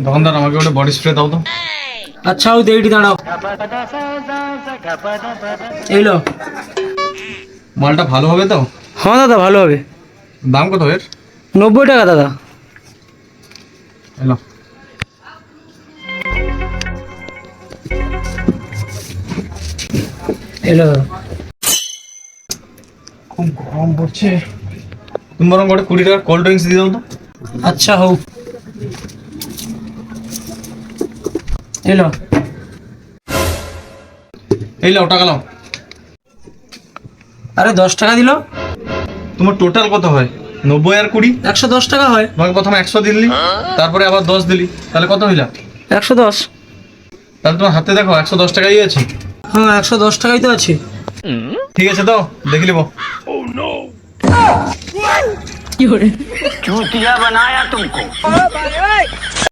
দোকানদার আমাকে ওটা বডি স্প্রে দাও তো। আচ্ছা ওই এইটি দাঁড়াও, এইলো। মালটা ভালো হবে তো? হ্যাঁ দাদা ভালো হবে। দাম কত এর? 90 টাকা দাদা। এলো। এলো। খুব গরম পড়ছে, তুমি বরং ওটা 20 টাকার কোল্ড ড্রিঙ্কস দিয়ে দাও তো। আচ্ছা হও, এলো। এই লাও টাকা লাও। আরে 10 টাকা দিল। তোমার টোটাল কত হয়? 90 আর 20? 110 টাকা হয়। তোমাকে প্রথমে 100 দিলি, তারপরে আবার 10 দিলি, তাহলে কত হইলা? 110। তাহলে তোমার হাতে দেখো 110 টাকাই আছে। হ্যাঁ 110 টাকাই তো আছে। ঠিক আছে দাও, দেখে নিবো। चूतिया बनाया तुमको।